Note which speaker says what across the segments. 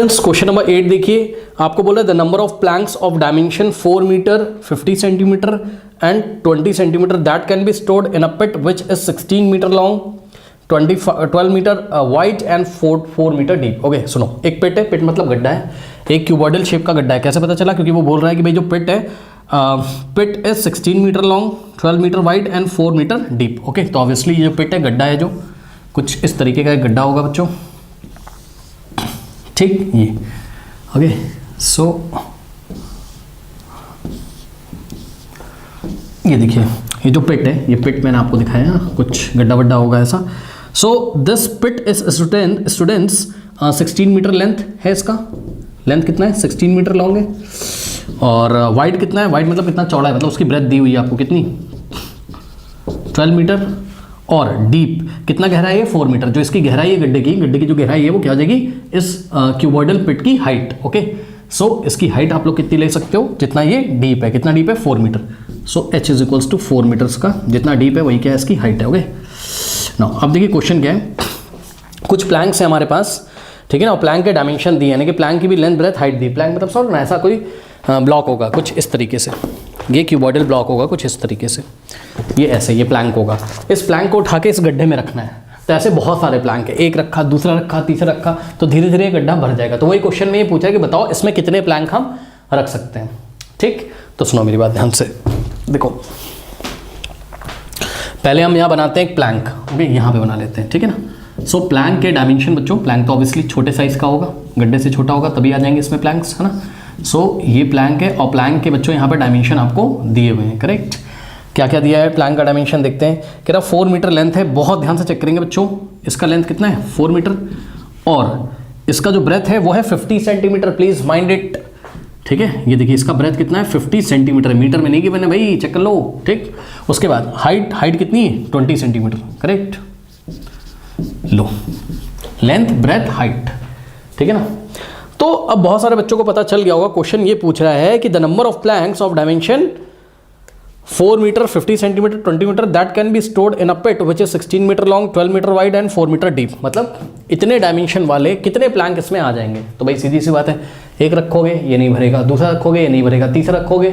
Speaker 1: Question number 8 देखिए, आपको बोला the number of planks of dimension 4 metre 50 centimetre and 20 centimetre that can be stored in a pit which is 16 metre long 12 metre wide and 4 metre deep. Okay सुनो, एक पिट है, पिट मतलब गड्ढा है, एक क्यूबॉइडल शेप का गड्ढा है। कैसे पता चला? क्योंकि वो बोल रहा है कि भाई जो पिट है, pit is 16 metre long 12 metre wide and 4 metre deep. Okay, तो ऑब्वियसली ये जो पिट है, गड्ढा है, जो कुछ इस तरीके का गड्ढा होगा बच्चों, ठीक ये। ओके सो ये देखिए, ये जो पिट है, ये पिट मैंने आपको दिखाया, कुछ गड्ढा वड्ढा होगा ऐसा। So this pit is students 16 metre length है, इसका लेंथ कितना है? 16 मीटर लॉन्ग है। और वाइड कितना है? वाइड मतलब कितना चौड़ा है, मतलब उसकी ब्रेथ दी हुई है आपको कितनी? 12 मीटर। और डीप कितना गहराई है? 4 मीटर। जो इसकी गहराई है गड्ढे की जो गहराई है वो क्या हो जाएगी? इस क्यूबॉइडल पिट की हाइट। ओके सो इसकी हाइट आप लोग कितनी ले सकते हो? जितना ये डीप है। कितना डीप है? 4 metre. So h is equals to 4 metres का जितना डीप है वही क्या है इसकी हाइट है। ओके नाउ अब देखिए क्वेश्चन क्या है। कुछ प्लैंक्स है हमारे पास, ठीक है ना, और प्लैंक के डायमेंशन दिए, यानी कि प्लैंक की भी लेंथ ब्रेथ हाइट दी। प्लैंक मतलब सॉल्व ना, ऐसा कोई ब्लॉक होगा कुछ इस तरीके से, ये क्यूबॉइडल ब्लॉक होगा कुछ इस तरीके से, ये ऐसे, ये प्लैंक होगा। इस प्लैंक को उठा के इस गड्ढे में रखना है। तो ऐसे बहुत सारे प्लैंक है, एक रखा, दूसरा रखा, तीसरा रखा, तो धीरे धीरे ये गड्ढा भर जाएगा। तो वही क्वेश्चन में ये पूछा है कि बताओ इसमें कितने प्लैंक हम रख सकते हैं। ठीक, तो सुनो मेरी बात ध्यान से, देखो पहले हम यहाँ बनाते हैं एक प्लैंक। ओके यहाँ पे बना लेते हैं, ठीक है ना। सो प्लैंक के डायमेंशन बच्चों, प्लैंक तो ऑब्वियसली छोटे साइज का होगा, गड्ढे से छोटा होगा तभी आ जाएंगे इसमें प्लैंक्स, है ना। सो ये प्लैंक है, और प्लैंक के बच्चों यहाँ पर डायमेंशन आपको दिए हुए हैं, करेक्ट। क्या क्या दिया है प्लैंक का डायमेंशन देखते हैं। कह रहा 4 मीटर लेंथ है, बहुत ध्यान से चेक करेंगे बच्चों। इसका लेंथ कितना है? 4 मीटर। और इसका जो ब्रेथ है वो है 50 सेंटीमीटर, प्लीज माइंड इट, ठीक है। ये देखिए इसका ब्रेथ कितना है? 50 सेंटीमीटर, मीटर में नहीं कि मैंने भाई, चेक कर लो, ठीक। उसके बाद हाइट कितनी है? 20 सेंटीमीटर, करेक्ट। लो लेंथ ब्रेथ हाइट, ठीक है ना। तो अब बहुत सारे बच्चों को पता चल गया होगा, क्वेश्चन ये पूछ रहा है कि the number of planks of dimension 4 metre 50 centimetre 20 metre that can be stored in a pit which is 16 metre long 12 metre wide and 4 metre deep. मतलब इतने डायमेंशन वाले कितने प्लैंक इसमें आ जाएंगे? तो भाई सीधी सी बात है, एक रखोगे ये नहीं भरेगा, दूसरा रखोगे ये नहीं भरेगा, तीसरा रखोगे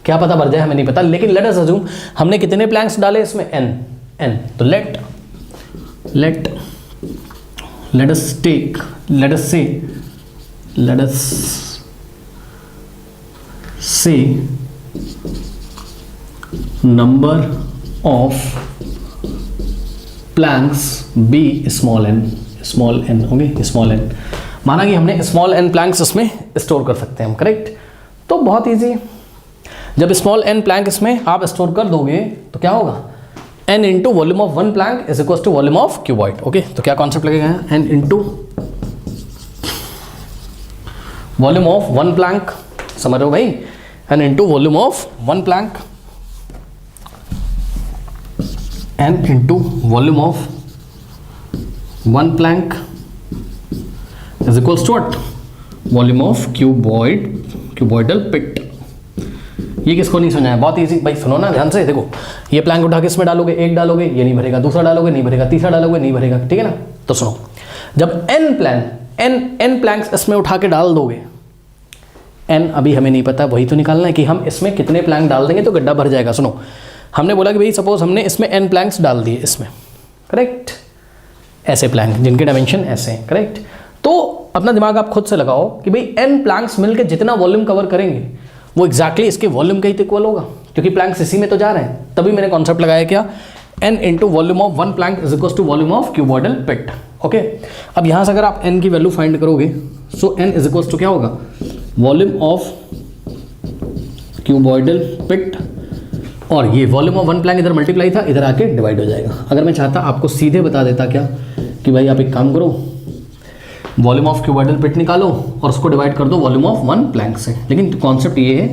Speaker 1: क्या पता भर जाए, हमें नहीं पता। लेकिन लेट अस अज्यूम हमने कितने प्लैंक्स डाले इसमें? n। तो let us say number of planks be small n, okay small n। माना कि हमने स्मॉल n प्लैंक्स इसमें स्टोर कर सकते हैं हम, करेक्ट। तो बहुत इजी, जब स्मॉल n प्लैंक इसमें आप स्टोर कर दोगे तो क्या होगा? n into volume of one plank is equal to volume of cuboid. Okay तो क्या कॉन्सेप्ट लगेगा? n into volume of one plank, समझ रहे हो भाई, n into volume of one plank, n into volume of one plank is equals to what? Volume of cuboidal pit. ये किसको नहीं समझा है? बहुत इजी भाई, सुनो ना ध्यान से, देखो ये प्लैंक उठा के इसमें डालोगे, एक डालोगे ये नहीं भरेगा, दूसरा डालोगे नहीं भरेगा, तीसरा डालोगे नहीं भरेगा, ठीक है ना। तो सुनो, जब n प्लैंक्स इसमें उठा के डाल दोगे, n अभी हमें नहीं पता, वही तो निकालना है कि हम इसमें कितने प्लैंक डाल देंगे तो गड्ढा भर जाएगा। सुनो, हमने बोला कि भाई सपोज हमने इसमें n प्लैंक्स डाल दिए इसमें, करेक्ट, ऐसे प्लैंक जिनके डायमेंशन ऐसे हैं, करेक्ट। तो अपना दिमाग आप खुद से लगाओ कि भाई n प्लैंक्स मिलकर जितना वॉल्यूम कवर करेंगे वो एग्जैक्टली इसके वॉल्यूम का ही इक्वल होगा, क्योंकि प्लैंक्स इसी में तो जा रहे हैं। तभी मैंने कॉन्सेप्ट लगाया क्या? n into volume of one plank is equal to volume of cuboidal pit. Okay, अब यहाँ से अगर आप n की वैल्यू फाइंड करोगे, सो n इज इक्वल टू क्या होगा? वॉल्यूम ऑफ क्यूबॉइडल पिट, और ये वॉल्यूम ऑफ वन प्लैंक इधर मल्टीप्लाई था, इधर आके डिवाइड हो जाएगा। अगर मैं चाहता आपको सीधे बता देता क्या कि भाई आप एक काम करो, वॉल्यूम ऑफ क्यूबॉइडल पिट निकालो और उसको डिवाइड कर दो वॉल्यूम ऑफ वन प्लैंक से। लेकिन कॉन्सेप्ट ये है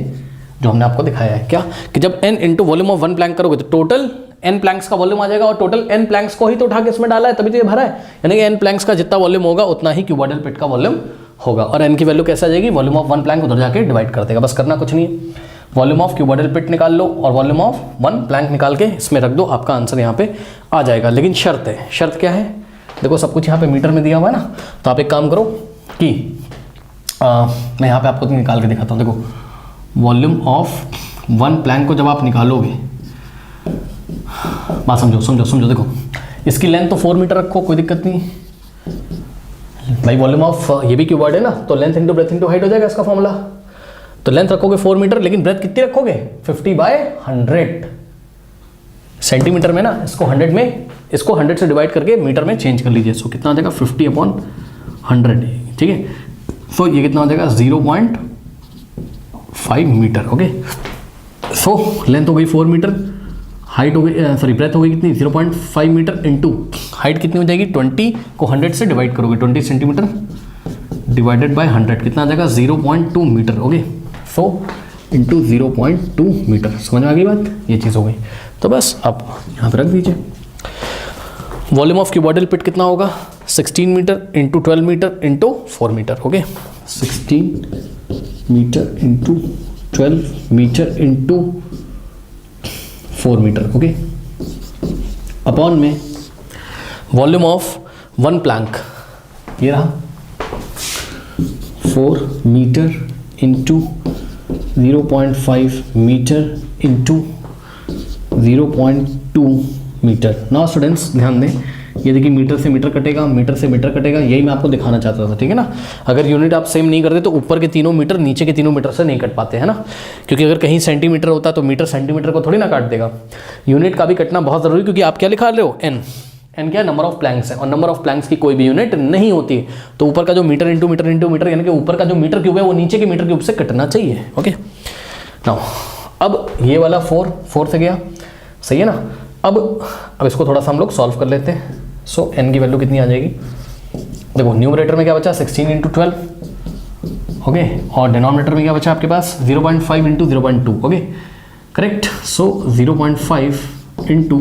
Speaker 1: जो हमने आपको दिखाया है क्या, कि जब n into volume of one plank करोगे तो टोटल n प्लैंक्स का वॉल्यूम आ जाएगा, और टोटल n प्लैंक्स को ही तो उठा के इसमें डाला है तभी तो ये भरा है, यानी कि n प्लैंक्स का जितना वॉल्यूम होगा उतना ही क्यूबॉइडल पिट का वॉल्यूम होगा। और n की वैल्यू कैसे आ जाएगी? वॉल्यूम ऑफ वन प्लैंक उधर जाके डिवाइड कर देगा, बस करना कुछ नहीं है। वॉल्यूम ऑफ क्यूबॉइडल पिट निकाल लो और वॉल्यूम ऑफ वन प्लैंक निकाल के इसमें रख दो, आपका आंसर यहाँ पे आ जाएगा। लेकिन शर्त है, शर्त क्या है? देखो सब कुछ यहाँ पे मीटर में दिया हुआ है ना, तो आप एक काम करो कि मैं यहाँ पे आपको निकाल के दिखाता हूँ। देखो वॉल्यूम ऑफ वन प्लैंक को जब आप निकालोगे, बात समझो। देखो इसकी लेंथ तो 4 मीटर रखो, कोई दिक्कत नहीं भाई। वॉल्यूम ऑफ ये भी क्यूबॉइड है ना, तो length into breadth into height हो जाएगा इसका फॉर्मूला। तो लेंथ रखोगे 4 मीटर, लेकिन ब्रेथ कितनी रखोगे 50/100 सेंटीमीटर में ना। इसको 100 में, इसको 100 से डिवाइड करके मीटर में चेंज कर लीजिए। सो कितना आ जाएगा 50/100, ठीक है। सो ये कितना हो जाएगा 0.5 मीटर, ओके। सो लेंथ हो गई 4 मीटर, हाइट हो गई ब्रेथ हो गई कितनी 0.5 मीटर, इंटू हाइट कितनी हो जाएगी 20 को 100 से डिवाइड करोगे, 20 सेंटीमीटर डिवाइडेड बाय 100 कितना आ जाएगा 0.2 metre, okay. So into 0.2 metre, समझ में आ गई बात, ये चीज़ हो गई। तो बस आप यहाँ पे रख दीजिए। वॉल्यूम ऑफ क्यूबॉइडल पिट कितना होगा 16 metre into 12 metre into 4 metre, okay. 16 metre into 12 metre into 4 metre, okay. Upon में वॉल्यूम ऑफ वन प्लैंक, ये रहा 4 metre into 0.5 metre into 0.2 metre. Now students ध्यान दें, ये देखिए मीटर से मीटर कटेगा, मीटर से मीटर कटेगा, यही मैं आपको दिखाना चाहता था, ठीक है ना। अगर यूनिट आप सेम नहीं करते तो ऊपर के तीनों मीटर नीचे के तीनों मीटर से नहीं कट पाते हैं ना, क्योंकि अगर कहीं सेंटीमीटर होता तो मीटर सेंटीमीटर को थोड़ी ना काट देगा। यूनिट का भी कटना बहुत ज़रूरी, क्योंकि आप क्या लिखा रहे हो एन क्या है नंबर ऑफ प्लैंक्स है, और नंबर ऑफ प्लैंक्स की कोई भी यूनिट नहीं होती। तो ऊपर का जो metre into metre into metre, यानी कि ऊपर का जो मीटर क्यूब है वो नीचे के मीटर क्यूब से कटना चाहिए, ओके। नाउ अब ये वाला 4 से गया, सही है ना। अब इसको थोड़ा सा हम लोग सॉल्व कर लेते हैं। सो n की वैल्यू कितनी आ जाएगी, देखो न्यूमरेटर में क्या बचा 16 इंटू 12, ओके, और डिनोमिनेटर में क्या बचा आपके पास 0.5 इंटू 0.2, ओके, करेक्ट। सो 0.5 इंटू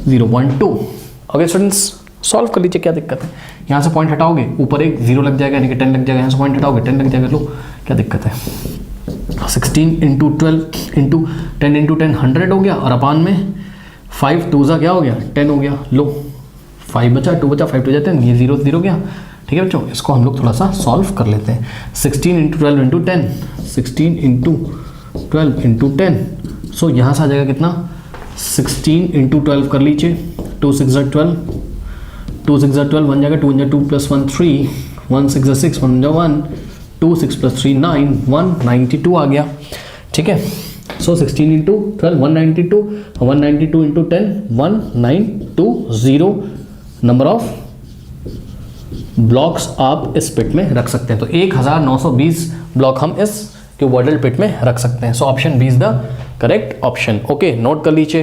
Speaker 1: 0.2, ओके स्टूडेंट्स, सॉल्व कर लीजिए, क्या दिक्कत है। यहाँ से पॉइंट हटाओगे, ऊपर एक 0 लग जाएगा, यानी कि 10 लग जाएगा, यहाँ से पॉइंट हटाओगे 10 लग जाएगा, लो क्या दिक्कत है। 16 इंटू 12 इंटू 10 इंटू 10 100 हो गया, और अपान में 5 2 क्या हो गया 10 हो गया, लो 5 बचा, 2 बचा, 5 2 जाते हैं, ये 0 0 गया, ठीक है बच्चों। इसको हम लोग थोड़ा सा सॉल्व कर लेते हैं। 16 इंटू 12 इंटू 10, 16 इंटू 12 इंटू 10, सो यहाँ से आ जाएगा कितना 16 इंटू 12 कर लीजिए, 2 6 12, 2 6 12 बन जाएगा, 2 2 प्लस 1 3, 1 6 6 1 1, 2 6 प्लस 3 9, 192 आ गया, ठीक है। सो 16 into 12 192, 192 into 10 1920 number of blocks आप इस पिट में रख सकते हैं। तो 1920 ब्लॉक हम इस क्यूबॉइडल पिट में रख सकते हैं। So option B is the correct option, okay, note कर लीजिए।